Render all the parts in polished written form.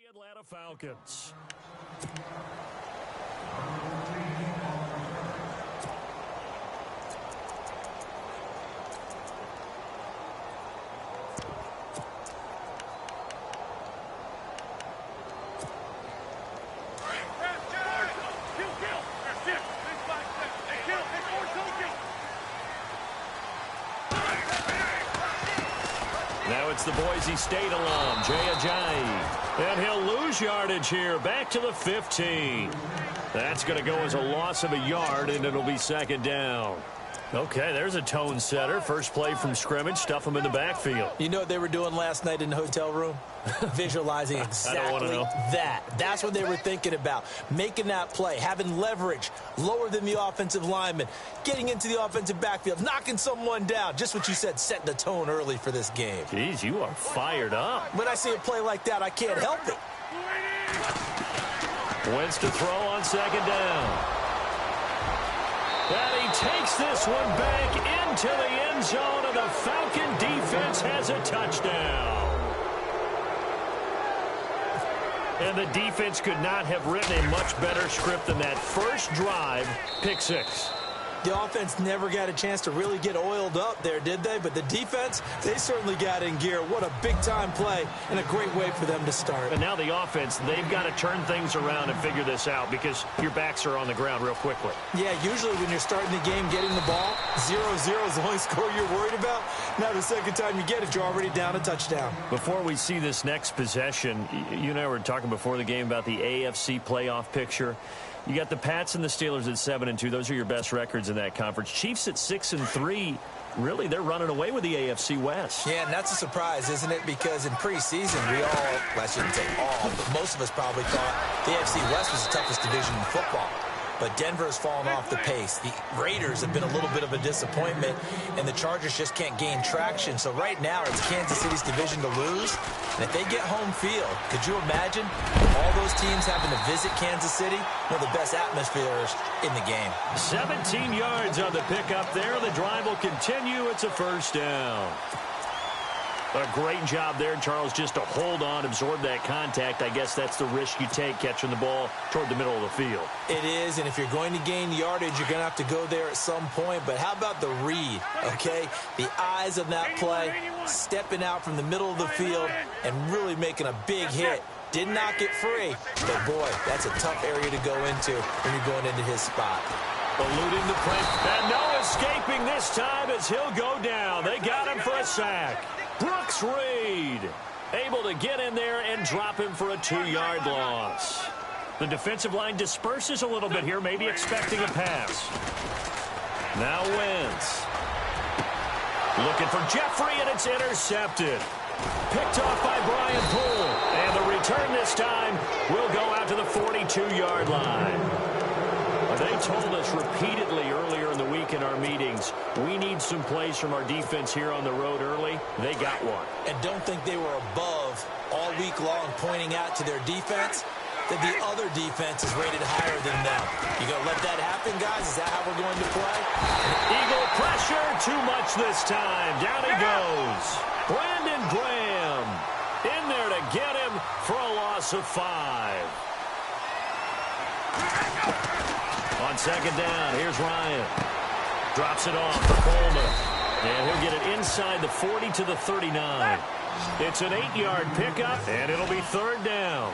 Atlanta Falcons. Now it's the Boise State alum, Jay Ajayi. And he'll lose yardage here, back to the 15. That's going to go as a loss of a yard, and it'll be second down. Okay, there's a tone setter. First play from scrimmage, stuff them in the backfield. You know what they were doing last night in the hotel room? Visualizing exactly that. That's what they were thinking about. Making that play, having leverage, lower than the offensive lineman, getting into the offensive backfield, knocking someone down. Just what you said, setting the tone early for this game. Jeez, you are fired up. When I see a play like that, I can't help it. Wentz to throw on second down. And he takes this one back into the end zone, and the Falcon defense has a touchdown. And the defense could not have written a much better script than that first drive, pick six. The offense never got a chance to really get oiled up there, did they? But the defense, they certainly got in gear. What a big-time play and a great way for them to start. And now the offense, they've got to turn things around and figure this out because your backs are on the ground real quickly. Yeah, usually when you're starting the game, getting the ball, 0-0 is the only score you're worried about. Now the second time you get it, you're already down a touchdown. Before we see this next possession, you and I were talking before the game about the AFC playoff picture. You got the Pats and the Steelers at 7-2. Those are your best records in that conference. Chiefs at 6-3. Really, they're running away with the AFC West. Yeah, and that's a surprise, isn't it? Because in preseason, we all, well, I shouldn't say all, but most of us probably thought the AFC West was the toughest division in football. But Denver has fallen off the pace. The Raiders have been a little bit of a disappointment, and the Chargers just can't gain traction. So right now, it's Kansas City's division to lose. And if they get home field, could you imagine all those teams having to visit Kansas City? One of the best atmospheres in the game. 17 yards on the pickup there. The drive will continue. It's a first down. A great job there, Charles, just to hold on, absorb that contact. I guess that's the risk you take catching the ball toward the middle of the field. It is, and if you're going to gain yardage, you're going to have to go there at some point. But how about the read, okay? The eyes of that play, stepping out from the middle of the field and really making a big hit. Did not get free, but, boy, that's a tough area to go into when you're going into his spot. Eluding the pressure, and no escaping this time as he'll go down. They got him for a sack. Brooks Reed able to get in there and drop him for a 2-yard loss. The defensive line disperses a little bit here, maybe expecting a pass. Now Wentz. Looking for Jeffrey, and it's intercepted. Picked off by Brian Poole. And the return this time will go out to the 42-yard line. They told us repeatedly earlier in the week in our meetings, we need some plays from our defense here on the road early. They got one. And don't think they were above all week long pointing out to their defense that the other defense is rated higher than them. You going to let that happen, guys? Is that how we're going to play? Eagle pressure, too much this time. Down he goes. Brandon Graham in there to get him for a loss of 5. On second down, here's Ryan. Drops it off for Coleman. And he'll get it inside the 40 to the 39. It's an 8-yard pickup, and it'll be third down.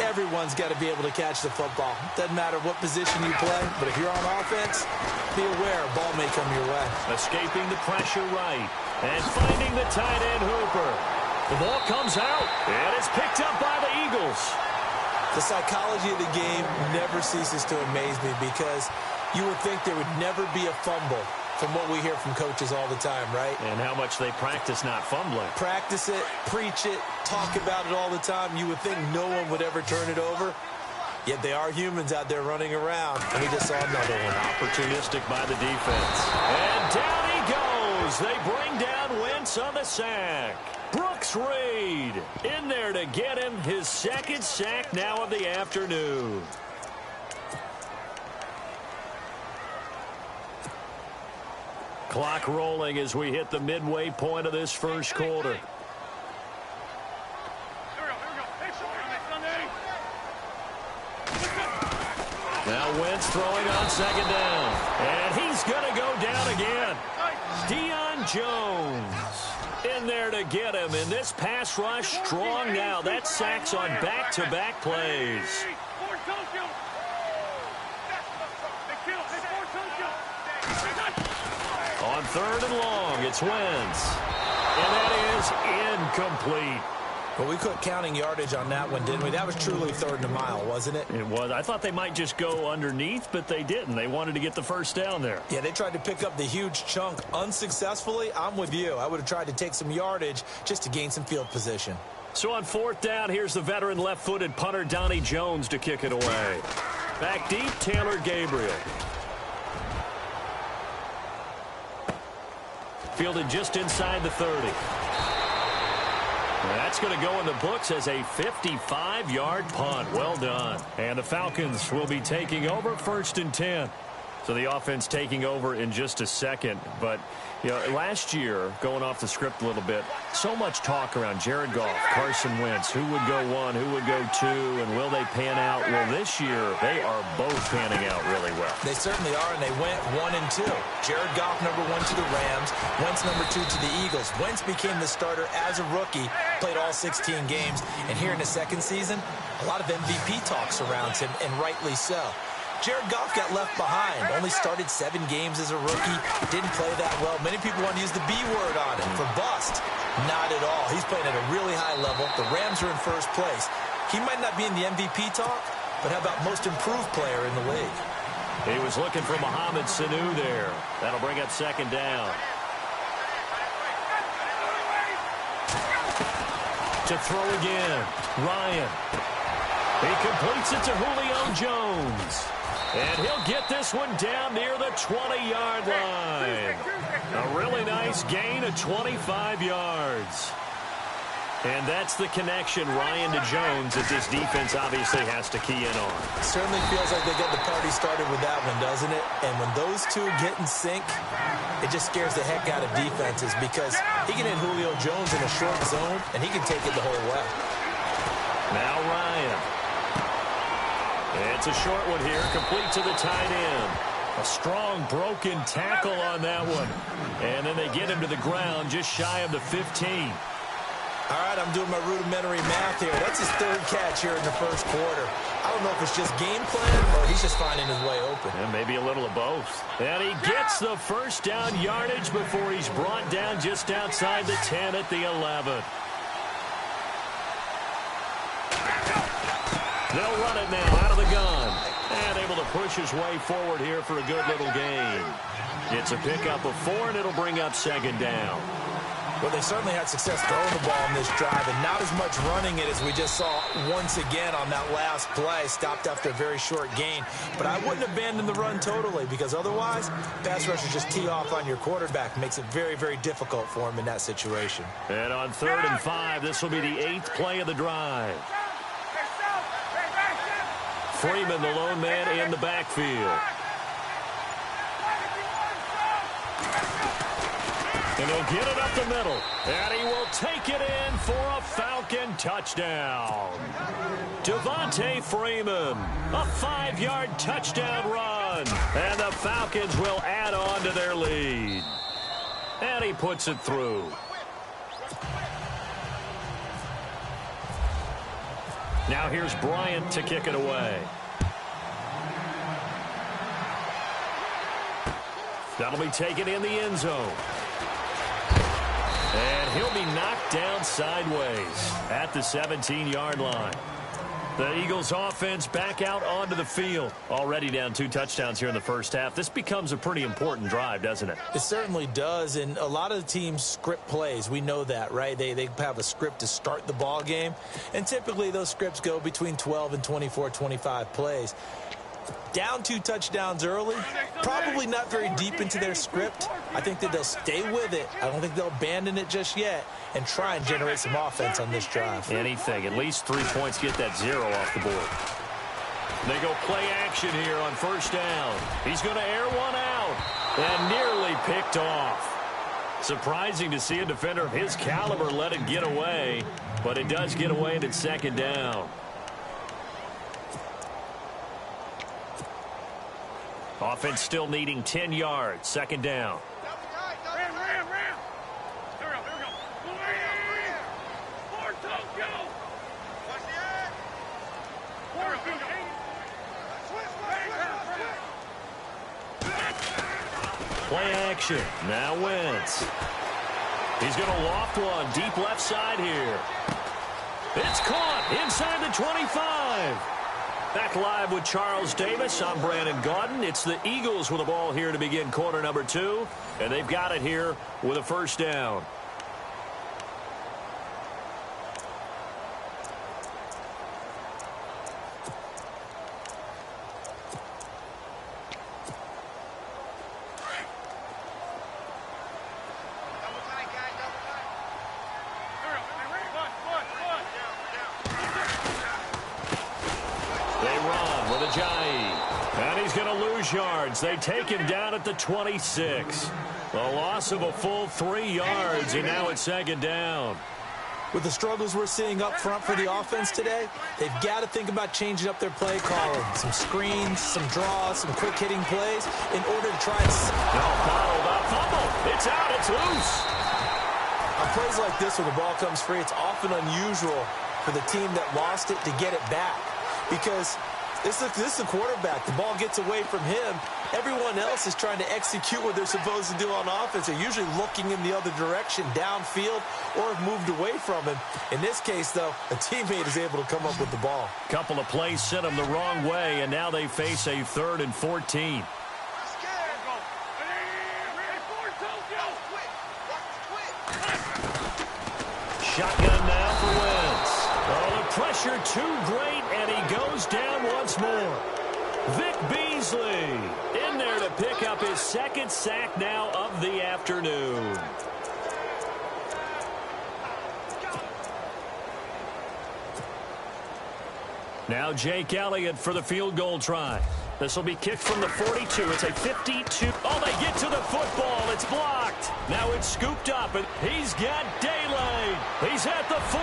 Everyone's got to be able to catch the football. Doesn't matter what position you play, but if you're on offense, be aware a ball may come your way. Escaping the pressure right, and finding the tight end Hooper. The ball comes out, and it's picked up by the Eagles. The psychology of the game never ceases to amaze me because you would think there would never be a fumble from what we hear from coaches all the time, right? And how much they practice not fumbling. Practice it, preach it, talk about it all the time. You would think no one would ever turn it over. Yet they are humans out there running around. And we just saw another one. Opportunistic by the defense. And down he goes. They bring down Wentz on the sack. Brooks Reed in there to get him his second sack now of the afternoon. Clock rolling as we hit the midway point of this first quarter. Now Wentz throwing on second down. And he's going to go down again. Deion Jones in there to get him. And this pass rush strong now. That's sacks on back-to-back plays. On third and long, it's Wentz. And that is incomplete. Well, we quit counting yardage on that one, didn't we? That was truly third and a mile, wasn't it? It was. I thought they might just go underneath, but they didn't. They wanted to get the first down there. Yeah, they tried to pick up the huge chunk unsuccessfully. I'm with you. I would have tried to take some yardage just to gain some field position. So on fourth down, here's the veteran left-footed punter Donnie Jones to kick it away. Back deep, Taylor Gabriel. Fielded just inside the 30. That's going to go in the books as a 55-yard punt. Well done. And the Falcons will be taking over first and 10. So the offense taking over in just a second. But, you know, last year, going off the script a little bit, so much talk around Jared Goff, Carson Wentz, who would go one, who would go two, and will they pan out? Well, this year, they are both panning out really well. They certainly are, and they went 1 and 2. Jared Goff, number 1 to the Rams. Wentz, number 2 to the Eagles. Wentz became the starter as a rookie, played all 16 games. And here in the second season, a lot of MVP talk surrounds him, and rightly so. Jared Goff got left behind, only started 7 games as a rookie, didn't play that well. Many people want to use the B word on him for bust. Not at all. He's playing at a really high level. The Rams are in first place. He might not be in the MVP talk, but how about most improved player in the league? He was looking for Mohamed Sanu there. That'll bring up second down. To throw again, Ryan. He completes it to Julio Jones. And he'll get this one down near the 20-yard line. A really nice gain of 25 yards. And that's the connection, Ryan to Jones, that this defense obviously has to key in on. Certainly feels like they got the party started with that one, doesn't it? And when those two get in sync, it just scares the heck out of defenses because he can hit Julio Jones in a short zone, and he can take it the whole way. Now Ryan. It's a short one here, complete to the tight end. A strong broken tackle on that one. And then they get him to the ground just shy of the 15. All right, I'm doing my rudimentary math here. That's his third catch here in the first quarter. I don't know if it's just game plan or he's just finding his way open. And maybe a little of both. And he gets the first down yardage before he's brought down just outside the 10 at the 11. They'll run it now out of the gun. And able to push his way forward here for a good little gain. It's a pickup of 4, and it'll bring up second down. Well, they certainly had success throwing the ball in this drive, and not as much running it as we just saw once again on that last play. Stopped after a very short gain. But I wouldn't abandon the run totally because otherwise, pass rushers just tee off on your quarterback. Makes it very, very difficult for him in that situation. And on 3rd and 5, this will be the 8th play of the drive. Freeman, the lone man in the backfield. And he'll get it up the middle. And he will take it in for a Falcon touchdown. Devontae Freeman, a 5-yard touchdown run. And the Falcons will add on to their lead. And he puts it through. Now here's Bryant to kick it away. That'll be taken in the end zone. And he'll be knocked down sideways at the 17-yard line. The Eagles offense back out onto the field. Already down 2 touchdowns here in the first half. This becomes a pretty important drive, doesn't it? It certainly does, and a lot of the teams script plays. We know that, right? They have a script to start the ball game, and typically those scripts go between 12 and 24, 25 plays. Down 2 touchdowns early, probably not very deep into their script. I think that they'll stay with it. I don't think they'll abandon it just yet and try and generate some offense on this drive. Anything. At least 3 points, get that 0 off the board. They go play action here on first down. He's going to air one out and nearly picked off. Surprising to see a defender of his caliber let it get away, but it does get away and it's second down. Offense still needing 10 yards. Second down. Play action. Now Wentz. He's going to loft one deep left side here. It's caught inside the 25. Back live with Charles Davis. I'm Brandon Gaudin. It's the Eagles with the ball here to begin quarter number 2. And they've got it here with a first down. And he's going to lose yards. They take him down at the 26. A loss of a full 3 yards, and now it's second down. With the struggles we're seeing up front for the offense today, they've got to think about changing up their play calling. Some screens, some draws, some quick-hitting plays in order to try and... Bottled up fumble. It's out. It's loose. On plays like this where the ball comes free, it's often unusual for the team that lost it to get it back because... This is the quarterback. The ball gets away from him. Everyone else is trying to execute what they're supposed to do on offense. They're usually looking in the other direction, downfield, or have moved away from him. In this case, though, a teammate is able to come up with the ball. Couple of plays sent them the wrong way, and now they face a 3rd and 14. Shotgun now for Wentz. Oh, the pressure too great, and he goes down once more. Vic Beasley in there to pick up his 2nd sack now of the afternoon. Now Jake Elliott for the field goal try. This will be kicked from the 42. It's a 52. Oh, they get to the football. It's blocked. Now it's scooped up, and he's got daylight. He's at the 40.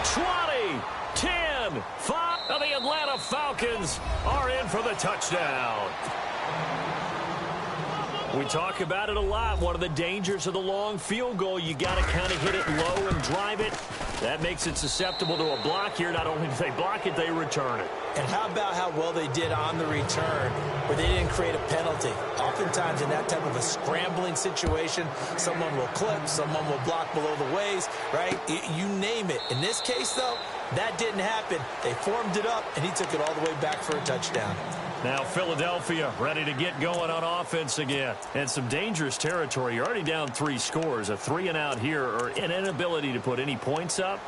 20, 10, 5. And the Atlanta Falcons are in for the touchdown. We talk about it a lot. One of the dangers of the long field goal, you got to kind of hit it low and drive it. That makes it susceptible to a block here. Not only do they block it, they return it. And how about how well they did on the return where they didn't create a penalty? Oftentimes in that type of a scrambling situation, someone will clip, someone will block below the waist, right? You name it. In this case, though, that didn't happen. They formed it up, and he took it all the way back for a touchdown. Now Philadelphia ready to get going on offense again. And some dangerous territory. You're already down 3 scores. A 3-and-out here or an inability to put any points up.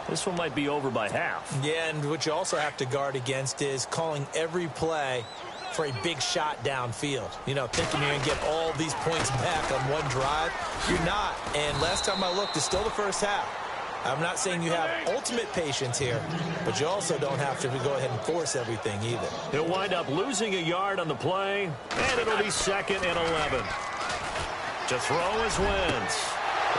This one might be over by half. Yeah, and what you also have to guard against is calling every play for a big shot downfield. You know, thinking you're going to get all these points back on one drive. You're not. And last time I looked, it's still the first half. I'm not saying you have ultimate patience here, but you also don't have to go ahead and force everything either. He'll wind up losing a yard on the play, and it'll be 2nd and 11. To throw is Wentz.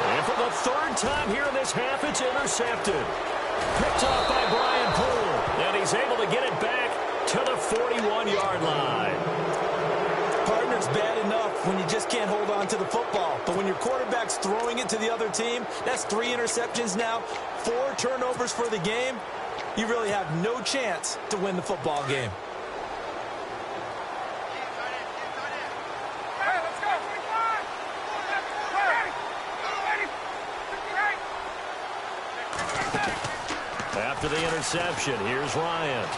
And for the 3rd time here in this half, it's intercepted. Picked off by Brian Poole, and he's able to get it back to the 41-yard line. Partner's bad enough when you just can't hold on to the football. But when your quarterback's throwing it to the other team, that's 3 interceptions now, 4 turnovers for the game. You really have no chance to win the football game. After the interception, here's Ryan.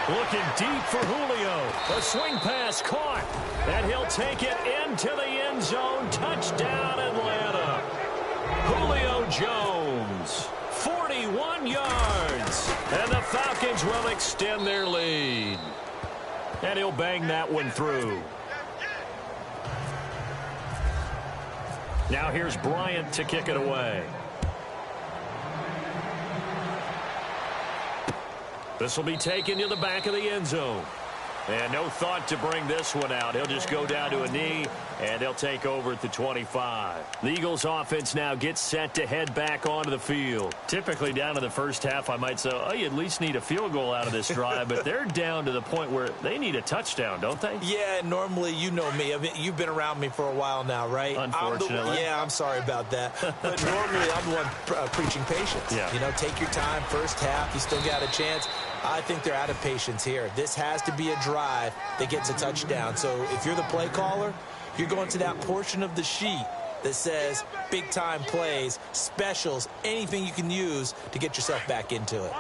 Looking deep for Julio. A swing pass caught. And he'll take it into the end zone. Touchdown, Atlanta. Julio Jones. 41 yards. And the Falcons will extend their lead. And he'll bang that one through. Now here's Bryant to kick it away. This will be taken to the back of the end zone. And no thought to bring this one out. He'll just go down to a knee, and they'll take over at the 25. The Eagles offense now gets set to head back onto the field. Typically down in the first half, I might say, oh, you at least need a field goal out of this drive, but they're down to the point where they need a touchdown, don't they? Yeah, normally, you know me. I mean, you've been around me for a while now, right? Unfortunately. I'm sorry about that. But normally, I'm the one preaching patience. Yeah. You know, take your time, first half, you still got a chance. I think they're out of patience here. This has to be a drive that gets a touchdown. So if you're the play caller, you're going to that portion of the sheet that says big-time plays, specials, anything you can use to get yourself back into it.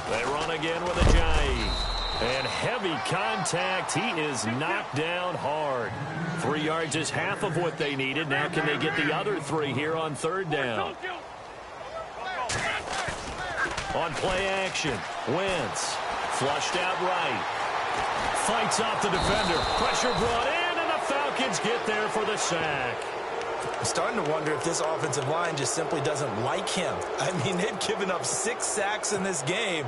They run again with Ajayi. And heavy contact. He is knocked down hard. 3 yards is half of what they needed. Now can they get the other 3 here on third down? On play action, Wentz flushed out right. Fights off the defender. Pressure brought in, and the Falcons get there for the sack. I'm starting to wonder if this offensive line just simply doesn't like him. I mean, they've given up 6 sacks in this game.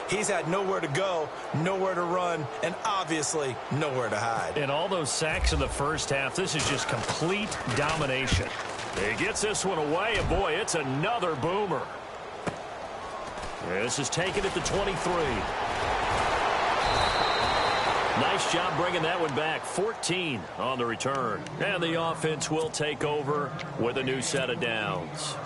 He's had nowhere to go, nowhere to run, and obviously nowhere to hide. And all those sacks in the first half, this is just complete domination. He gets this one away, and boy, it's another boomer. This is taken at the 23. Nice job bringing that one back. 14 on the return. And the offense will take over with a new set of downs.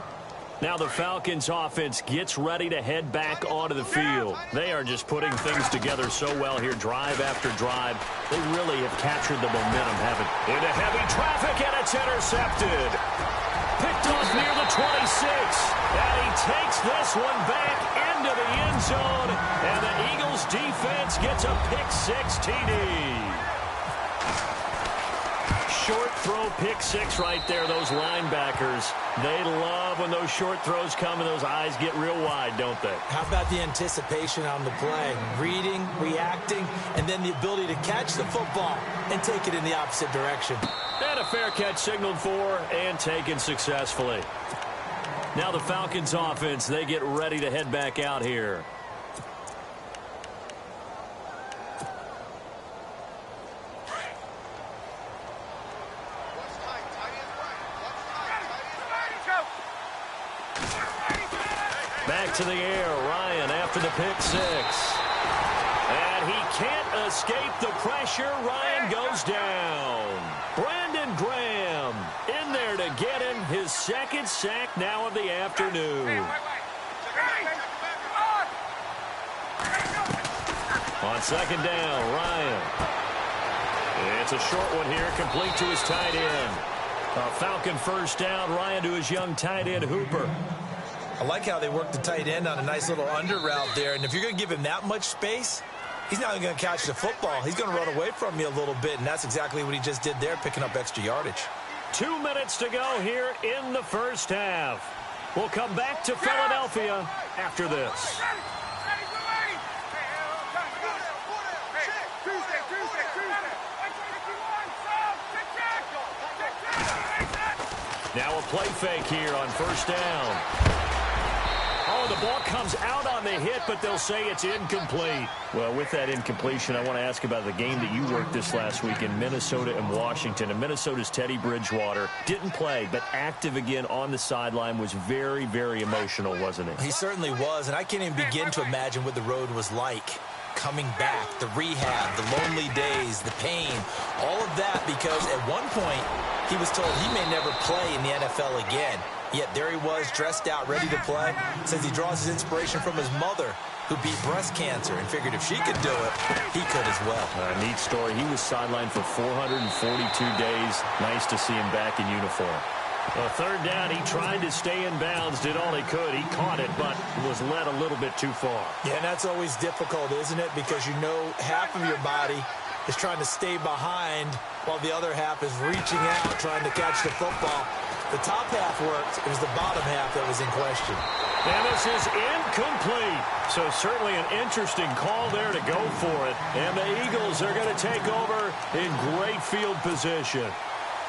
Now the Falcons offense gets ready to head back onto the field. They are just putting things together so well here, drive after drive. They really have captured the momentum, haven't they? Into heavy traffic, and it's intercepted. Picked off near the 26. And he takes this one back into the end zone. And the Eagles defense gets a pick-6 TD. Short throw, pick-6 right there. Those linebackers, they love when those short throws come and those eyes get real wide, don't they? How about the anticipation on the play? Reading, reacting, and then the ability to catch the football and take it in the opposite direction. And a fair catch signaled for and taken successfully. Now the Falcons offense, they get ready to head back out here. Back to the air, Ryan after the pick-6. And he can't escape the pressure. Ryan goes down. Brandon Graham in there to get him his second sack now of the afternoon. On second down, Ryan. It's a short one here, complete to his tight end. A Falcon first down, Ryan to his young tight end, Hooper. I like how they work the tight end on a nice little under route there. And if you're going to give him that much space, he's not even going to catch the football. He's going to run away from you a little bit, and that's exactly what he just did there, picking up extra yardage. 2 minutes to go here in the first half. We'll come back to Philadelphia after this. Now a play fake here on first down. Oh, the ball comes out on the hit, but they'll say it's incomplete. Well, with that incompletion, I want to ask about the game that you worked this last week in Minnesota and Washington. And Minnesota's Teddy Bridgewater didn't play, but active again on the sideline, was very, very emotional, wasn't it? He certainly was, and I can't even begin to imagine what the road was like. Coming back, the rehab, the lonely days, the pain, all of that because at one point he was told he may never play in the NFL again. Yet there he was, dressed out, ready to play. Says he draws his inspiration from his mother, who beat breast cancer, and figured if she could do it, he could as well. A neat story. He was sidelined for 442 days. Nice to see him back in uniform. Well, third down, he tried to stay in bounds, did all he could. He caught it, but was led a little bit too far. Yeah, and that's always difficult, isn't it? Because you know half of your body is trying to stay behind while the other half is reaching out, trying to catch the football. The top half worked. It was the bottom half that was in question. And this is incomplete. So certainly an interesting call there to go for it. And the Eagles are going to take over in great field position.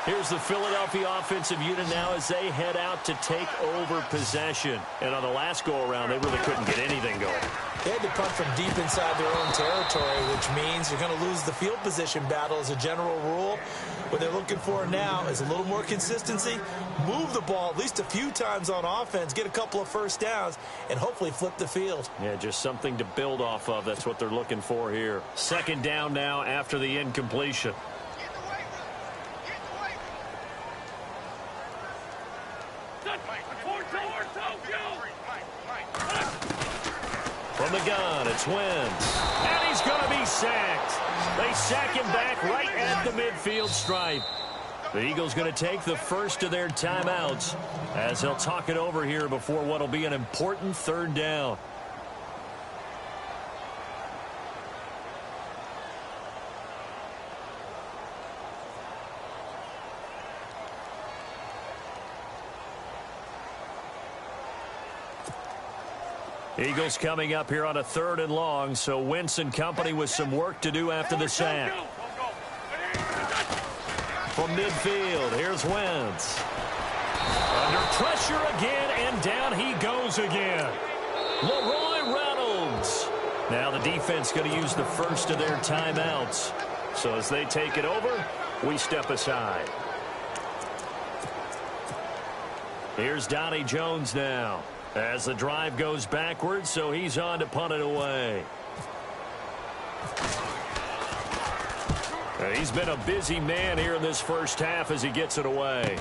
Here's the Philadelphia offensive unit now as they head out to take over possession. And on the last go-around, they really couldn't get anything going. They had to punt from deep inside their own territory, which means you're going to lose the field position battle as a general rule. What they're looking for now is a little more consistency, move the ball at least a few times on offense, get a couple of first downs, and hopefully flip the field. Yeah, just something to build off of. That's what they're looking for here. Second down now after the incompletion. From the gun, it's Wentz. And he's going to be sacked. They sack him back right at the midfield stripe. The Eagles going to take the first of their timeouts as they'll talk it over here before what will be an important third down. Eagles coming up here on a 3rd and long, so Wentz and company with some work to do after the sack. From midfield, here's Wentz. Under pressure again, and down he goes again. Leroy Reynolds. Now the defense going to use the first of their timeouts. So as they take it over, we step aside. Here's Donnie Jones now. As the drive goes backwards, so he's on to punt it away. He's been a busy man here in this first half as he gets it away.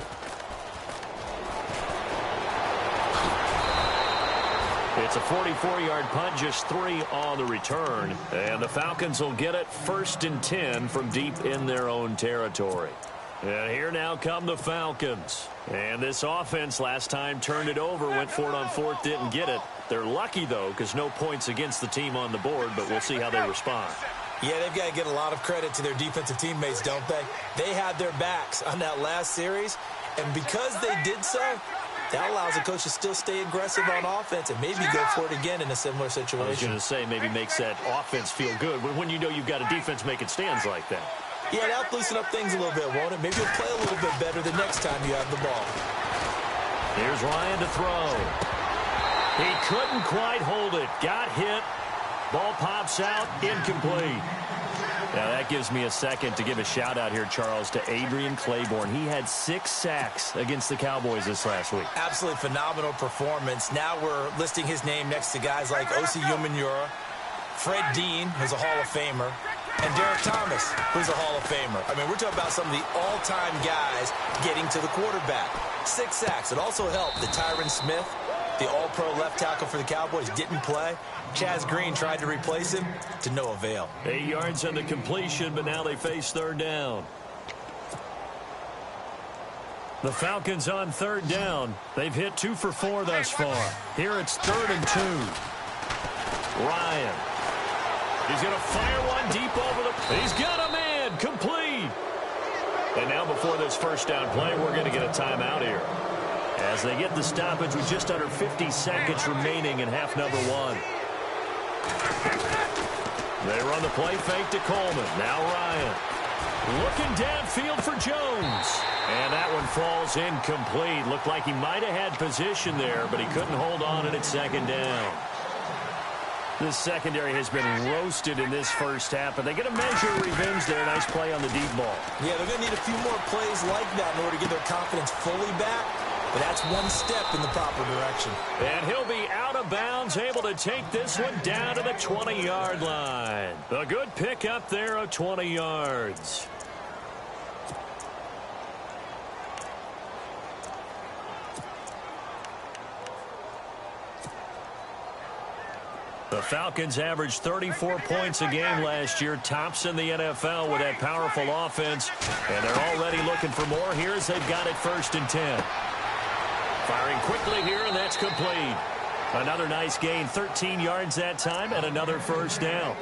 It's a 44-yard punt, just 3 on the return. And the Falcons will get it 1st and 10 from deep in their own territory. And here now come the Falcons. And this offense last time turned it over, went for it on 4th, didn't get it. They're lucky, though, because no points against the team on the board, but we'll see how they respond. Yeah, they've got to get a lot of credit to their defensive teammates, don't they? They had their backs on that last series, and because they did so, that allows the coach to still stay aggressive on offense and maybe go for it again in a similar situation. I was going to say maybe makes that offense feel good when you know you've got a defense making stands like that. Yeah, that'll loosen up things a little bit, won't it? Maybe you'll play a little bit better the next time you have the ball. Here's Ryan to throw. He couldn't quite hold it. Got hit. Ball pops out. Incomplete. Now that gives me a second to give a shout out here, Charles, to Adrian Claiborne. He had 6 sacks against the Cowboys this last week. Absolutely phenomenal performance. Now we're listing his name next to guys like Osi Umenyiora, Fred Dean, who's a Hall of Famer, and Derek Thomas, who's a Hall of Famer. I mean, we're talking about some of the all-time guys getting to the quarterback. 6 sacks. It also helped that Tyron Smith, the all-pro left tackle for the Cowboys, didn't play. Chaz Green tried to replace him to no avail. 8 yards on the completion, but now they face 3rd down. The Falcons on 3rd down. They've hit 2 for 4 thus far. Here it's 3rd and 2. Ryan. He's going to fire one deep over the... He's got a man. Complete. And now before this first down play, we're going to get a timeout here. As they get the stoppage with just under 50 seconds remaining in half number 1. They run the play fake to Coleman. Now Ryan. Looking downfield for Jones. And that one falls incomplete. Looked like he might have had position there, but he couldn't hold on and it's 2nd down. This secondary has been roasted in this first half, but they get a measure of revenge there. Nice play on the deep ball. Yeah, they're going to need a few more plays like that in order to get their confidence fully back. But that's one step in the proper direction. And he'll be out of bounds, able to take this one down to the 20-yard line. A good pick up there of 20 yards. The Falcons averaged 34 points a game last year, tops in the NFL with that powerful offense. And they're already looking for more here as they've got it 1st and 10. Firing quickly here, and that's complete. Another nice gain, 13 yards that time, and another first down.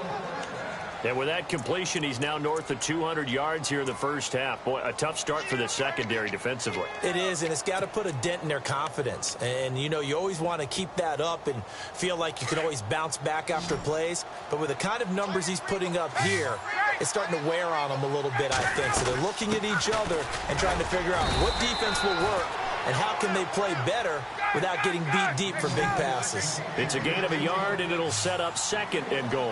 And with that completion, he's now north of 200 yards here in the first half. Boy, a tough start for the secondary defensively. It is, and it's got to put a dent in their confidence. And, you know, you always want to keep that up and feel like you can always bounce back after plays. But with the kind of numbers he's putting up here, is starting to wear on them a little bit, I think. So they're looking at each other and trying to figure out what defense will work and how can they play better without getting beat deep for big passes. It's a gain of a yard, and it'll set up 2nd and goal.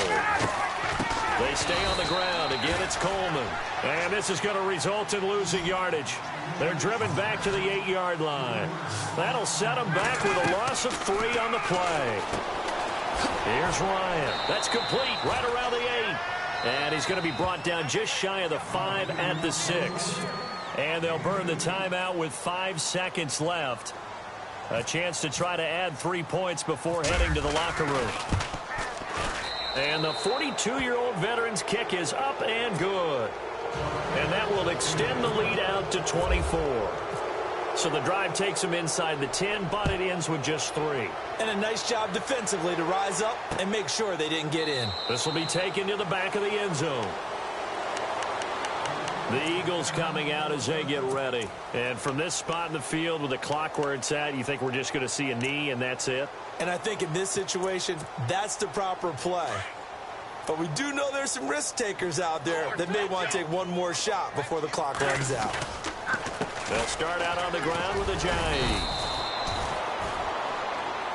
They stay on the ground. Again, it's Coleman. And this is going to result in losing yardage. They're driven back to the 8-yard line. That'll set them back with a loss of 3 on the play. Here's Ryan. That's complete right around the 8. And he's going to be brought down just shy of the 5 at the 6. And they'll burn the timeout with 5 seconds left. A chance to try to add 3 points before heading to the locker room. And the 42-year-old veteran's kick is up and good. And that will extend the lead out to 24. So the drive takes them inside the 10, but it ends with just 3. And a nice job defensively to rise up and make sure they didn't get in. This will be taken to the back of the end zone. The Eagles coming out as they get ready. And from this spot in the field with the clock where it's at, you think we're just going to see a knee and that's it? And I think in this situation, that's the proper play. But we do know there's some risk takers out there that may want to take one more shot before the clock runs out. They'll start out on the ground with a jive.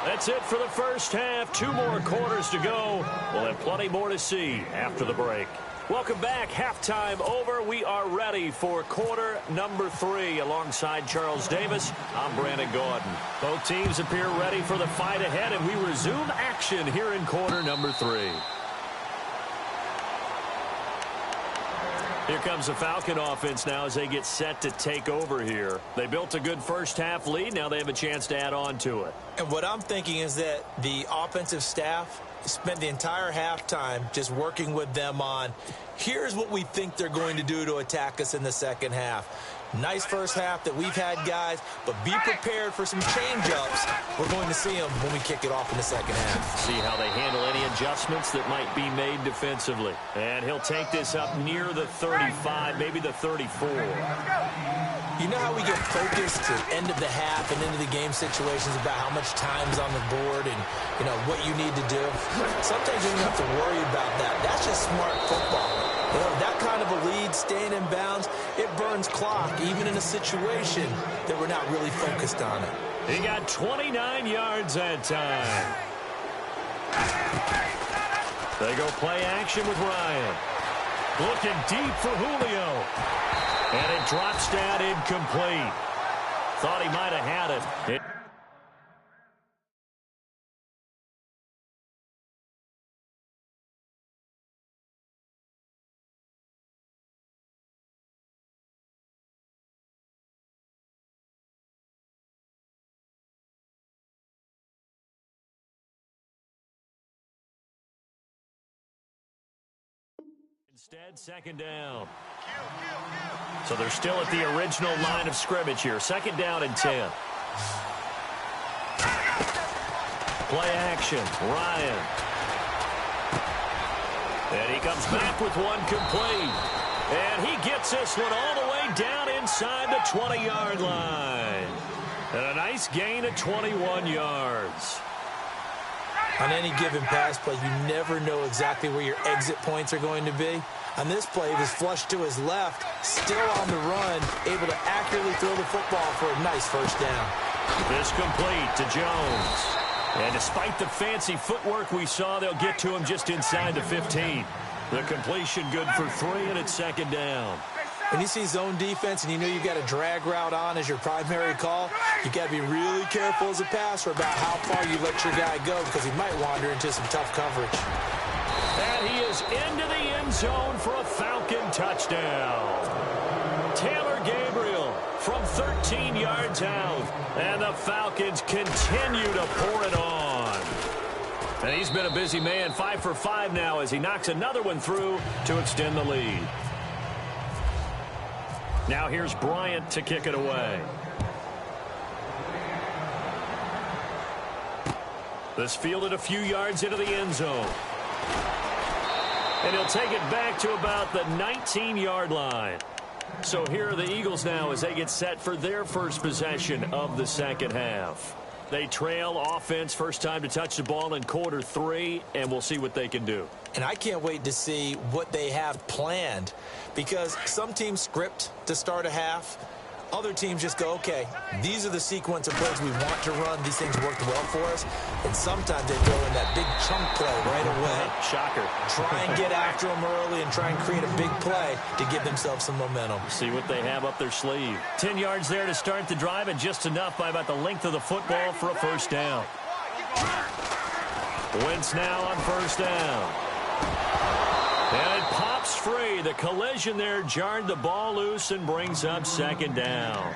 That's it for the first half. 2 more quarters to go. We'll have plenty more to see after the break. Welcome back. Halftime over. We are ready for quarter number 3. Alongside Charles Davis, I'm Brandon Gordon. Both teams appear ready for the fight ahead, and we resume action here in quarter number 3. Here comes the Falcon offense now as they get set to take over here. They built a good first half lead. Now they have a chance to add on to it. And what I'm thinking is that the offensive staff spent the entire halftime just working with them on, here's what we think they're going to do to attack us in the second half. Nice first half that we've had, guys, but be prepared for some change-ups. We're going to see them when we kick it off in the second half. See how they handle any adjustments that might be made defensively. And he'll take this up near the 35, maybe the 34. You know how we get focused at the end of the half and into the game situations about how much time's on the board and, you know, what you need to do? Sometimes you don't have to worry about that. That's just smart football. You know, that kind of a lead, staying in bounds, it burns clock, even in a situation that we're not really focused on it. He got 29 yards that time. They go play action with Ryan. Looking deep for Julio. And it drops down incomplete. Thought he might have had it. Instead, second down. So they're still at the original line of scrimmage here. Second down and 10. Play action. Ryan. And he comes back with one complete. And he gets this one all the way down inside the 20-yard line. And a nice gain of 21 yards. On any given pass play, you never know exactly where your exit points are going to be. On this play, he was flushed to his left, still on the run, able to accurately throw the football for a nice first down. This complete to Jones. And despite the fancy footwork we saw, they'll get to him just inside the 15. The completion good for 3, and it's second down. When you see zone defense and you know you've got a drag route on as your primary call, you got to be really careful as a passer about how far you let your guy go because he might wander into some tough coverage. And he is into the end zone for a Falcon touchdown. Taylor Gabriel from 13 yards out. And the Falcons continue to pour it on. And he's been a busy man, 5 for 5 now as he knocks another one through to extend the lead. Now here's Bryant to kick it away. This fielded a few yards into the end zone. And he'll take it back to about the 19-yard line. So here are the Eagles now as they get set for their first possession of the second half. They trail offense, first time to touch the ball in quarter 3, and we'll see what they can do. And I can't wait to see what they have planned, because some teams script to start a half. Other teams just go, okay, these are the sequence of plays we want to run. These things worked well for us. And sometimes they throw in that big chunk play right away. Shocker. Try and get after them early and try and create a big play to give themselves some momentum. See what they have up their sleeve. 10 yards there to start the drive, and just enough by about the length of the football for a first down. Wentz now on first down. And it pops free. The collision there jarred the ball loose and brings up second down.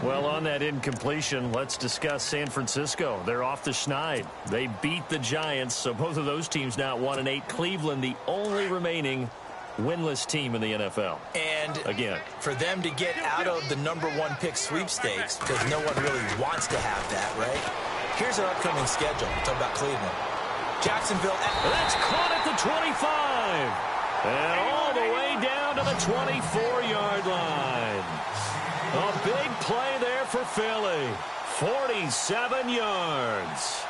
Well, on that incompletion, let's discuss San Francisco. They're off the schneid. They beat the Giants, so both of those teams now 1-8. Cleveland, the only remaining winless team in the NFL. And again, for them to get out of the #1 pick sweepstakes, because no one really wants to have that, right? Here's our upcoming schedule. Talk about Cleveland. Jacksonville. That's caught at the 25. And all the way down to the 24-yard line. A big play there for Philly. 47 yards.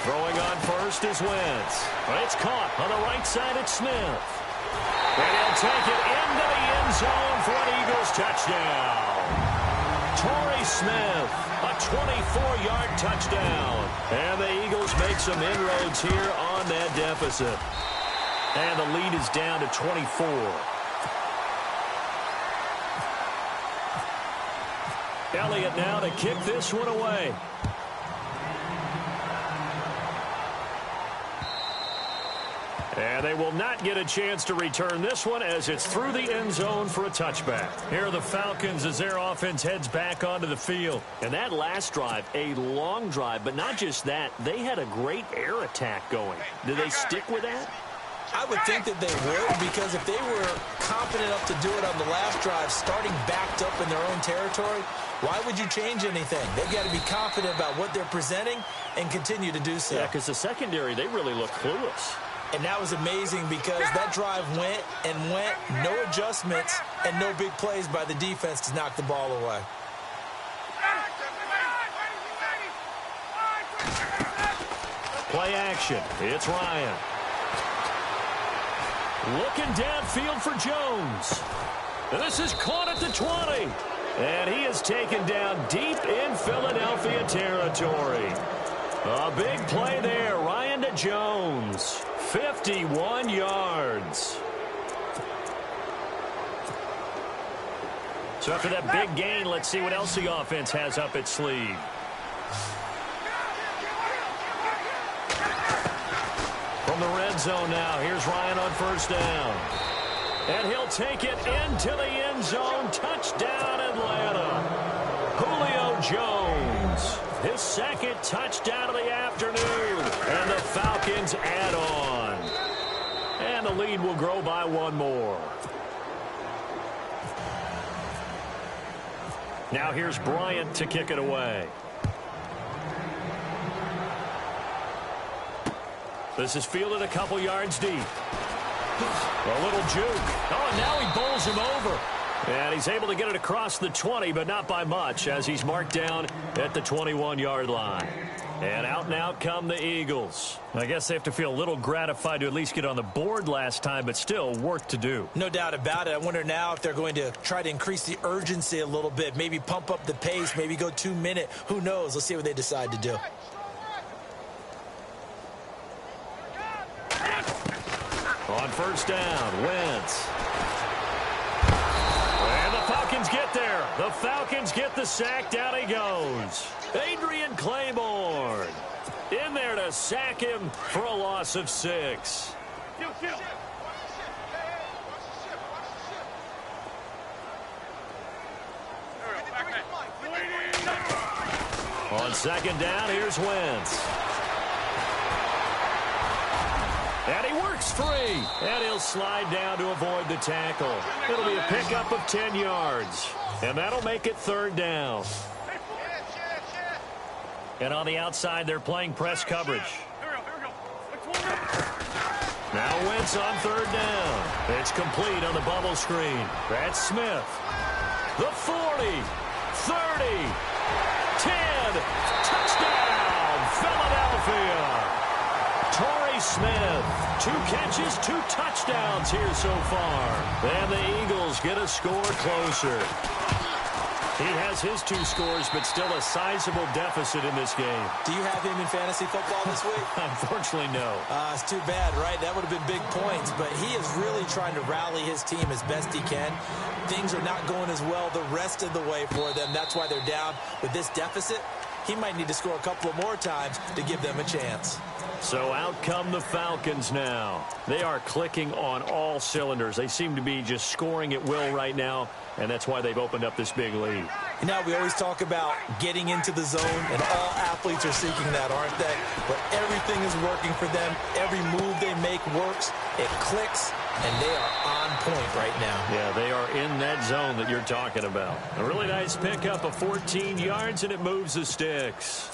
Throwing on first is Wentz. It's caught on the right side at Smith. And he'll take it into the end zone for an Eagles touchdown. Torrey Smith, a 24-yard touchdown. And the Eagles make some inroads here on that deficit. And the lead is down to 24. Elliott now to kick this one away. And they will not get a chance to return this one as it's through the end zone for a touchback. Here are the Falcons as their offense heads back onto the field. And that last drive, a long drive, but not just that, they had a great air attack going. Did they stick with that? I would think that they would, because if they were confident enough to do it on the last drive, starting backed up in their own territory, why would you change anything? They've got to be confident about what they're presenting and continue to do so. Yeah, because the secondary, they really look clueless. And that was amazing because that drive went and went, no adjustments, and no big plays by the defense to knock the ball away. Play action. It's Ryan. Looking downfield for Jones. And this is caught at the 20. And he is taken down deep in Philadelphia territory. A big play there. Ryan to Jones. 51 yards. So after that big gain, let's see what else the offense has up its sleeve. From the red zone now, here's Ryan on first down. And he'll take it into the end zone. Touchdown, Atlanta. Julio Jones. His second touchdown of the afternoon. And the Falcons add on. And the lead will grow by one more. Now here's Bryant to kick it away. This is fielded a couple yards deep. A little juke. Oh, and now he bowls him over. And he's able to get it across the 20, but not by much, as he's marked down at the 21-yard line. And out come the Eagles. I guess they have to feel a little gratified to at least get on the board last time, but still work to do. No doubt about it. I wonder now if they're going to try to increase the urgency a little bit, maybe pump up the pace, maybe go 2-minute. Who knows? Let's see what they decide to do. On first down, Wentz. And the Falcons get there. The Falcons get the sack. Down he goes. Adrian Claiborne in there to sack him for a loss of 6. On second down, here's Wentz. And he works free. And he'll slide down to avoid the tackle. It'll be a pickup of 10 yards. And that'll make it third down. And on the outside, they're playing press coverage. Now Wentz on third down. It's complete on the bubble screen. That's Smith. The 40, 30, 10. Smith. 2 catches, 2 touchdowns here so far. And the Eagles get a score closer. He has his 2 scores, but still a sizable deficit in this game. Do you have him in fantasy football this week? Unfortunately, no. It's too bad, right? That would have been big points, but he is really trying to rally his team as best he can. Things are not going as well the rest of the way for them. That's why they're down with this deficit. He might need to score a couple of more times to give them a chance. So out come the Falcons now. They are clicking on all cylinders. They seem to be just scoring at will right now, and that's why they've opened up this big lead. You know, we always talk about getting into the zone, and all athletes are seeking that, aren't they? But everything is working for them. Every move they make works. It clicks, and they are on point right now. Yeah, they are in that zone that you're talking about. A really nice pickup of 14 yards, and it moves the sticks.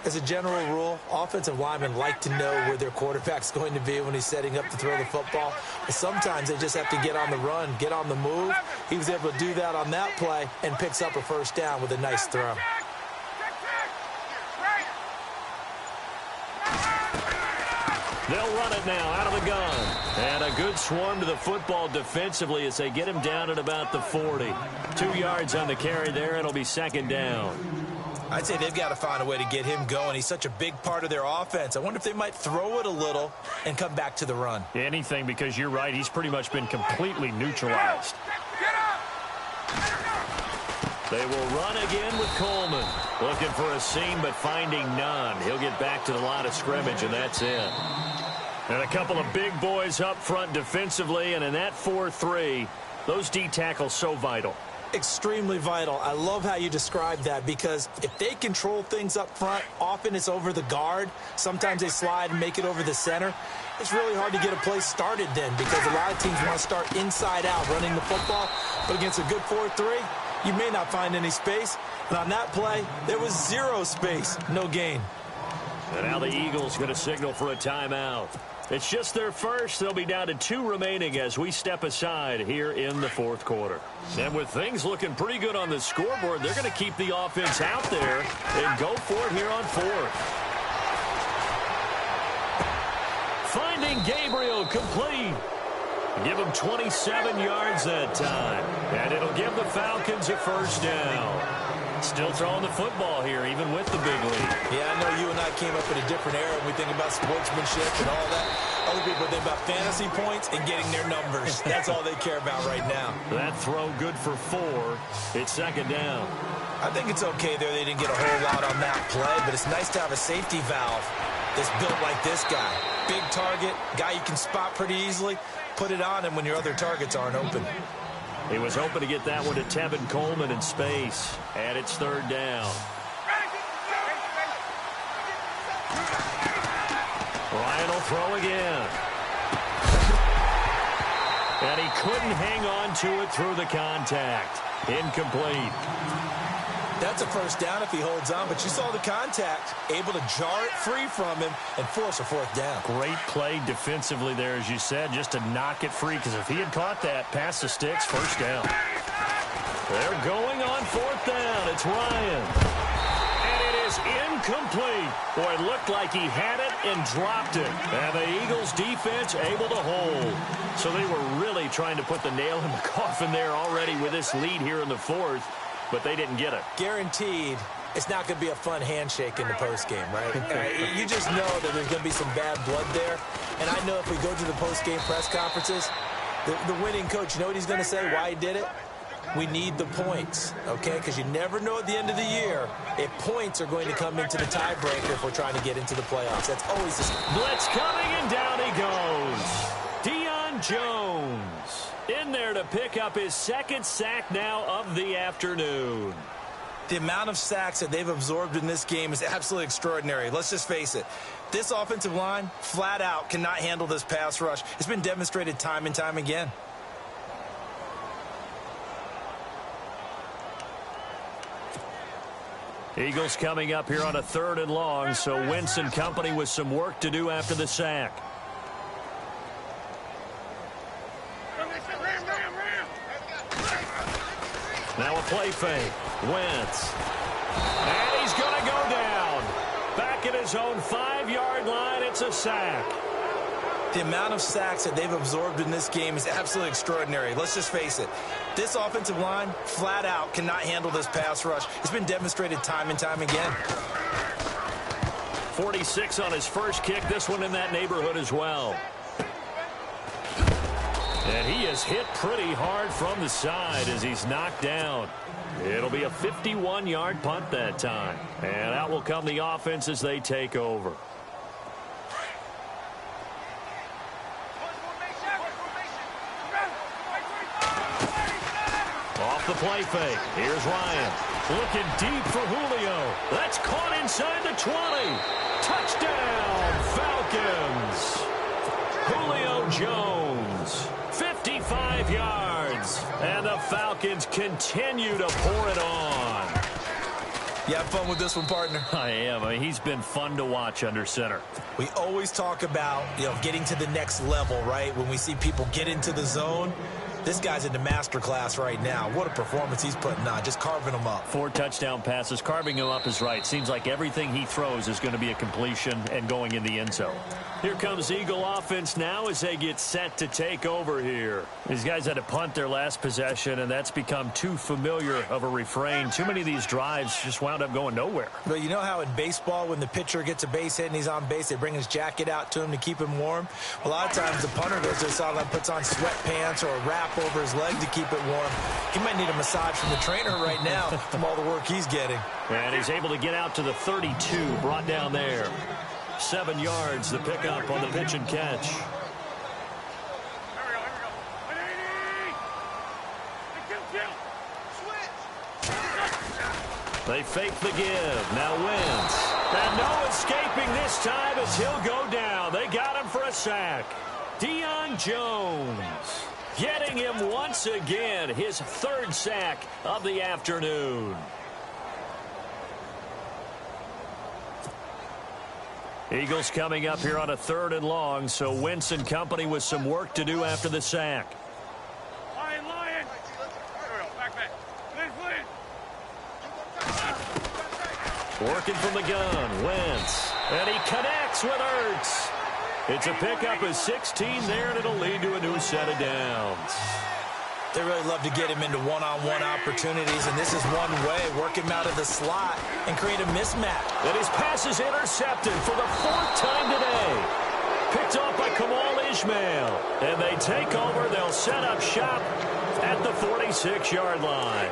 As a general rule, offensive linemen like to know where their quarterback's going to be when he's setting up to throw the football. But sometimes they just have to get on the run, get on the move. He was able to do that on that play and picks up a first down with a nice throw. They'll run it now out of the gun. And a good swarm to the football defensively as they get him down at about the 40. 2 yards on the carry there. It'll be second down. I'd say they've got to find a way to get him going. He's such a big part of their offense. I wonder if they might throw it a little and come back to the run. Anything, because you're right. He's pretty much been completely neutralized. They will run again with Coleman. Looking for a seam, but finding none. He'll get back to the line of scrimmage, and that's it. And a couple of big boys up front defensively, and in that 4-3, those D tackles so vital. Extremely vital. I love how you describe that, because if they control things up front, often it's over the guard. Sometimes they slide and make it over the center. It's really hard to get a play started then, because a lot of teams want to start inside out running the football. But against a good 4-3, you may not find any space. And on that play, there was 0 space, no gain. And now the Eagles going to signal for a timeout. It's just their first. They'll be down to 2 remaining as we step aside here in the 4th quarter. And with things looking pretty good on the scoreboard, they're going to keep the offense out there and go for it here on 4th. Finding Gabriel complete. Give him 27 yards that time. And it'll give the Falcons a first down. Still throwing the football here, even with the big lead. Yeah, I know you and I came up in a different era when we think about sportsmanship and all that. Other people think about fantasy points and getting their numbers. That's all they care about right now. That throw good for 4. It's second down. I think it's okay there. They didn't get a whole lot on that play, but it's nice to have a safety valve that's built like this guy. Big target, guy you can spot pretty easily. Put it on him when your other targets aren't open. He was hoping to get that one to Tevin Coleman in space. And it's third down. Ryan will throw again. And he couldn't hang on to it through the contact. Incomplete. That's a first down if he holds on, but you saw the contact. Able to jar it free from him and force a 4th down. Great play defensively there, as you said, just to knock it free, because if he had caught that, past the sticks, first down. They're going on 4th down. It's Ryan. And it is incomplete. Boy, it looked like he had it and dropped it. And the Eagles defense able to hold. So they were really trying to put the nail in the coffin there already with this lead here in the 4th. But they didn't get it. Guaranteed, it's not going to be a fun handshake in the postgame, right? You just know that there's going to be some bad blood there. And I know if we go to the postgame press conferences, the winning coach, you know what he's going to say, why he did it? We need the points, okay? Because you never know at the end of the year if points are going to come into the tiebreaker if we're trying to get into the playoffs. That's always the... Blitz coming, and down he goes. Deion Jones in there to pick up his 2nd sack now of the afternoon. The amount of sacks that they've absorbed in this game is absolutely extraordinary. Let's just face it. This offensive line, flat out, cannot handle this pass rush. It's been demonstrated time and time again. Eagles coming up here on a 3rd and long, so Wentz and company with some work to do after the sack. Now a play fake. Wentz. And he's going to go down. Back at his own 5-yard line, it's a sack. The amount of sacks that they've absorbed in this game is absolutely extraordinary. Let's just face it. This offensive line, flat out, cannot handle this pass rush. It's been demonstrated time and time again. 46 on his first kick. This one in that neighborhood as well. And he is hit pretty hard from the side as he's knocked down. It'll be a 51-yard punt that time. And out will come the offense as they take over. Off the play fake. Here's Ryan. Looking deep for Julio. That's caught inside the 20. Touchdown, Falcons. Julio Jones. 55 yards. And the Falcons continue to pour it on. You have fun with this one, partner? I am. I mean, he's been fun to watch under center. We always talk about, getting to the next level, right? When we see people get into the zone. This guy's in the master class right now. What a performance he's putting on, just carving them up. 4 touchdown passes. Carving him up is right. Seems like everything he throws is going to be a completion and going in the end zone. Here comes Eagle offense now as they get set to take over here. These guys had to punt their last possession, and that's become too familiar of a refrain. Too many of these drives just wound up going nowhere. But you know how in baseball, when the pitcher gets a base hit and he's on base, they bring his jacket out to him to keep him warm? A lot of times the punter goes to the sideline, puts on sweatpants or a wrap over his leg to keep it warm. He might need a massage from the trainer right now from all the work he's getting. And he's able to get out to the 32, brought down there. 7 yards, the pickup on the pitch and catch. They fake the give. Now Wentz. And no escaping this time as he'll go down. They got him for a sack. Deion Jones getting him once again, his 3rd sack of the afternoon. Eagles coming up here on a 3rd and long, so Wentz and company with some work to do after the sack. Lion. Back. Working from the gun, Wentz. And he connects with Ertz. It's a pickup of 16 there, and it'll lead to a new set of downs. They really love to get him into one-on-one opportunities, and this is one way. Work him out of the slot and create a mismatch. And his pass is intercepted for the 4th time today. Picked off by Kamal Ishmael. And they take over. They'll set up shop at the 46-yard line.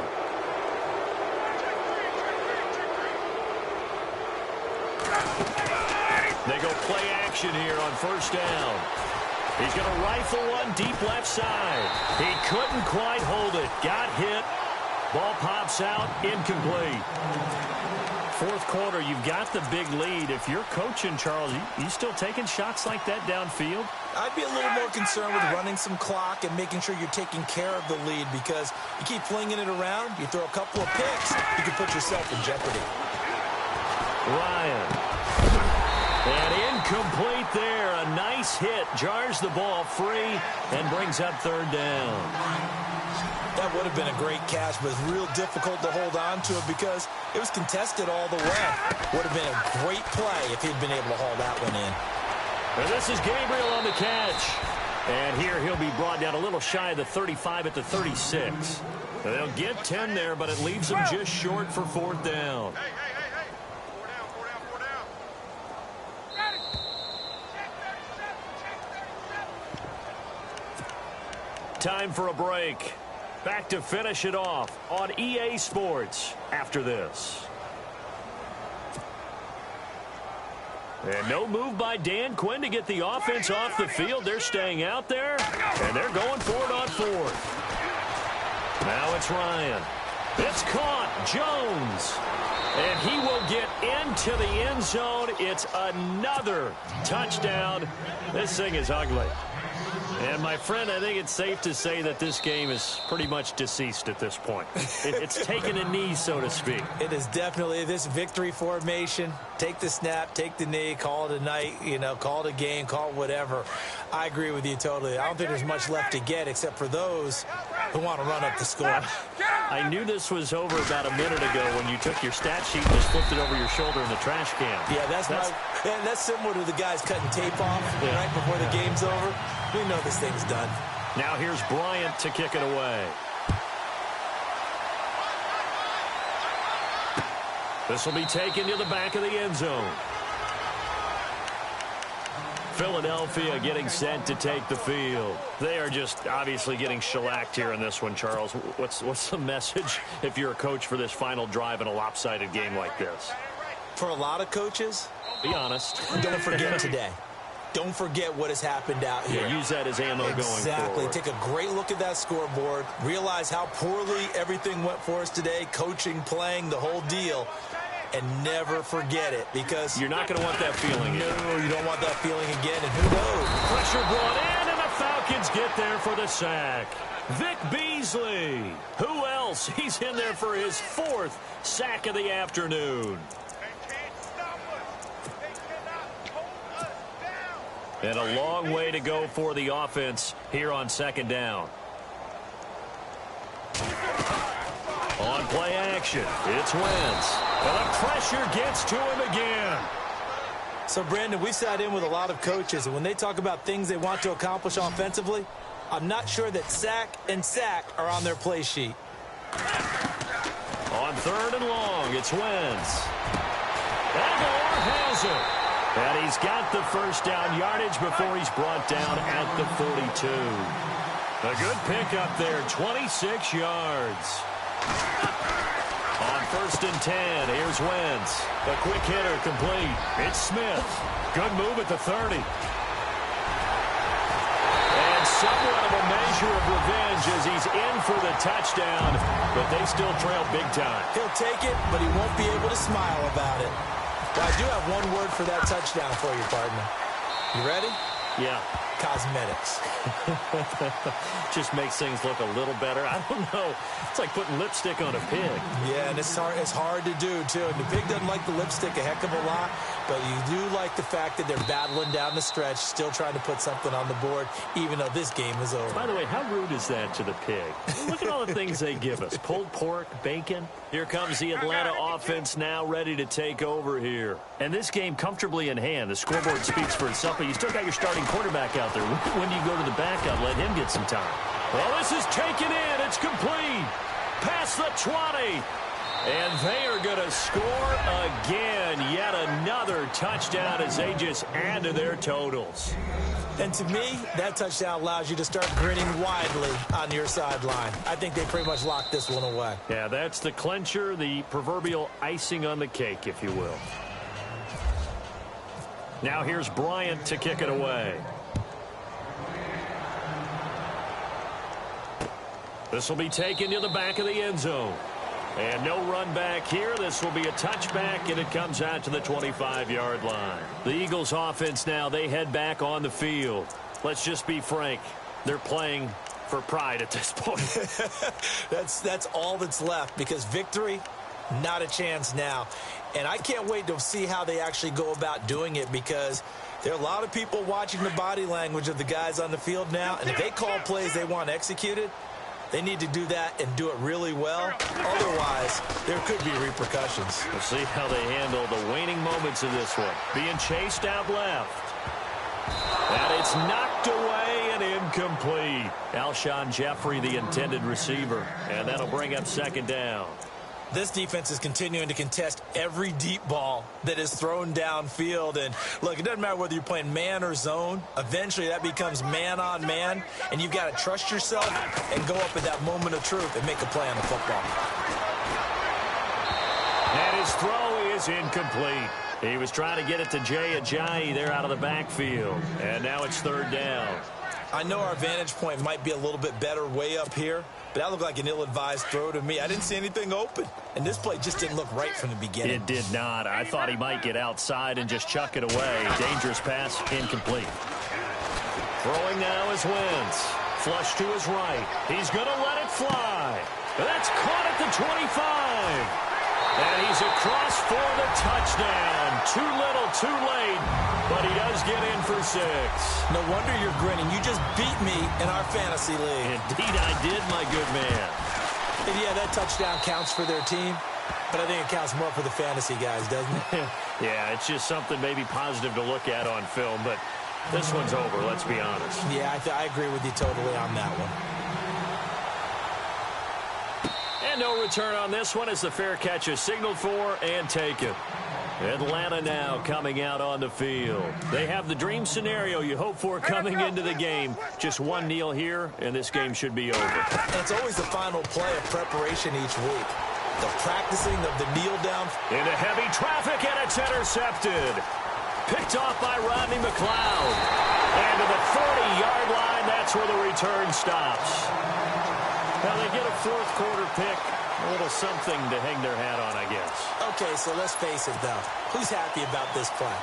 They go play action here on 1st down. He's going to rifle one deep left side. He couldn't quite hold it. Got hit. Ball pops out. Incomplete. 4th quarter, you've got the big lead. If you're coaching, Charles, you still taking shots like that downfield? I'd be a little more concerned with running some clock and making sure you're taking care of the lead, because you keep flinging it around, you throw a couple of picks, you can put yourself in jeopardy. Ryan. And incomplete there. A nice hit. Jars the ball free and brings up 3rd down. That would have been a great catch, but it's real difficult to hold on to it because it was contested all the way. Would have been a great play if he'd been able to haul that one in. And this is Gabriel on the catch. And here he'll be brought down a little shy of the 35 at the 36. They'll get 10 there, but it leaves them just short for 4th down. Time for a break. Back to finish it off on EA Sports after this. And no move by Dan Quinn to get the offense off the field. They're staying out there, and they're going for it on 4th. Now it's Ryan. It's caught. Jones. And he will get into the end zone. It's another touchdown. This thing is ugly. And, my friend, I think it's safe to say that this game is pretty much deceased at this point. It's taken a knee, so to speak. It is definitely this victory formation. Take the snap, take the knee, call it a night, call it a game, call it whatever. I agree with you totally. I don't think there's much left to get except for those who want to run up the score. I knew this was over about a minute ago when you took your stat sheet and just flipped it over your shoulder in the trash can. Yeah, that's similar to the guys cutting tape off right before the game's over. We know this thing's done. Now here's Bryant to kick it away. This will be taken to the back of the end zone. Philadelphia getting set to take the field. They are just obviously getting shellacked here in this one, Charles. What's the message if you're a coach for this final drive in a lopsided game like this? For a lot of coaches, be honest. Don't forget today. Don't forget what has happened out here. Yeah, use that as ammo going forward. Exactly. Take a great look at that scoreboard. Realize how poorly everything went for us today. Coaching, playing, the whole deal. And never forget it, because you're not going to want that feeling again. No, you don't want that feeling again, and who knows? Pressure brought in, and the Falcons get there for the sack. Vic Beasley. Who else? He's in there for his 4th sack of the afternoon. And a long way to go for the offense here on 2nd down. On play action, it's Wentz. And the pressure gets to him again. So, Brandon, we've sat in with a lot of coaches, and when they talk about things they want to accomplish offensively, I'm not sure that sack and sack are on their play sheet. On 3rd and long, it's Wentz. And Moore has it. And he's got the first down yardage before he's brought down at the 42. A good pickup there, 26 yards. On 1st and 10, here's Wentz. A quick hitter complete. It's Smith. Good move at the 30. And somewhat of a measure of revenge as he's in for the touchdown, but they still trail big time. He'll take it, but he won't be able to smile about it. Well, I do have one word for that touchdown for you, partner. You ready? Yeah. Cosmetics. Just makes things look a little better. I don't know. It's like putting lipstick on a pig. Yeah, and it's hard to do, too. And the pig doesn't like the lipstick a heck of a lot, but you do like the fact that they're battling down the stretch, still trying to put something on the board, even though this game is over. By the way, how rude is that to the pig? Look at all the things they give us. Pulled pork, bacon. Here comes the Atlanta offense now ready to take over here. And this game comfortably in hand. The scoreboard speaks for itself, but you still got your starting quarterback out there. When do you go to the backup? Let him get some time. Well, this is taken in. It's complete. Past the 20. And they are going to score again. Yet another touchdown as they just add to their totals. And to me, that touchdown allows you to start grinning widely on your sideline. I think they pretty much locked this one away. Yeah, that's the clincher, the proverbial icing on the cake, if you will. Now here's Bryant to kick it away. This will be taken to the back of the end zone. And no run back here. This will be a touchback, and it comes out to the 25-yard line. The Eagles offense now, they head back on the field. Let's just be frank. They're playing for pride at this point. That's all that's left, because victory, not a chance now. And I can't wait to see how they actually go about doing it, because there are a lot of people watching the body language of the guys on the field now, and if they call plays they want executed, they need to do that and do it really well. Otherwise, there could be repercussions. We'll see how they handle the waning moments of this one. Being chased out left. And it's knocked away and incomplete. Alshon Jeffrey, the intended receiver. And that'll bring up 2nd down. This defense is continuing to contest every deep ball that is thrown downfield. And, look, it doesn't matter whether you're playing man or zone. Eventually, that becomes man-on-man, and you've got to trust yourself and go up at that moment of truth and make a play on the football. And his throw is incomplete. He was trying to get it to Jay Ajayi there out of the backfield. And now it's 3rd down. I know our vantage point might be a little bit better way up here, but that looked like an ill-advised throw to me. I didn't see anything open, and this play just didn't look right from the beginning. It did not. I thought he might get outside and just chuck it away. Dangerous pass, incomplete. Throwing now is Wentz. Flush to his right. He's going to let it fly. That's caught at the 25. And he's across for the touchdown. Too little, too late, but he does get in for 6. No wonder you're grinning. You just beat me in our fantasy league. Indeed I did, my good man. And yeah, that touchdown counts for their team, but I think it counts more for the fantasy guys, doesn't it? Yeah, it's just something maybe positive to look at on film, but this one's over, let's be honest. Yeah, I agree with you totally on that one. And no return on this one as the fair catch is signaled for and taken. Atlanta now coming out on the field. They have the dream scenario you hope for coming into the game. Just one kneel here, and this game should be over. And it's always the final play of preparation each week. The practicing of the kneel down. Into heavy traffic, and it's intercepted. Picked off by Rodney McLeod. And to the 40-yard line, that's where the return stops. Now they get a fourth quarter pick. A little something to hang their hat on, I guess. Okay, so let's face it, though. Who's happy about this play?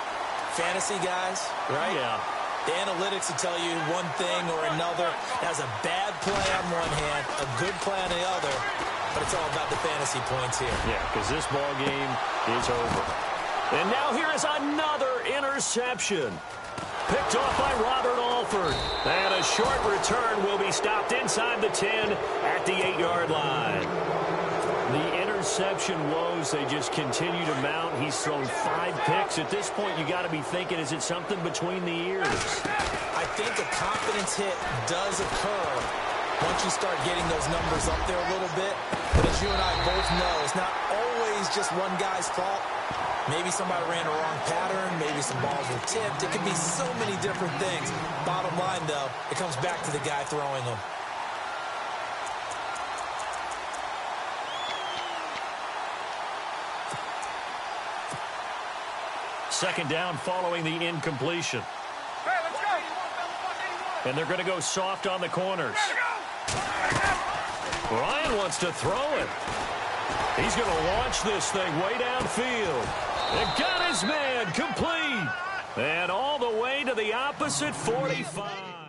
Fantasy guys, right? Yeah. The analytics will tell you one thing or another. That's a bad play on one hand, a good play on the other, but it's all about the fantasy points here. Yeah, because this ball game is over. And now here is another interception. Picked off by Robert Alford. And a short return will be stopped inside the 10 at the 8-yard line. The interception woes, they just continue to mount. He's thrown 5 picks. At this point, you got to be thinking, is it something between the ears? I think a confidence hit does occur once you start getting those numbers up there a little bit. But as you and I both know, it's not always just one guy's fault. Maybe somebody ran a wrong pattern. Maybe some balls were tipped. It could be so many different things. Bottom line, though, it comes back to the guy throwing them. Second down following the incompletion. Hey, let's go. And they're going to go soft on the corners. Ryan wants to throw it. He's going to launch this thing way downfield. And got his man complete. And all the way to the opposite 45.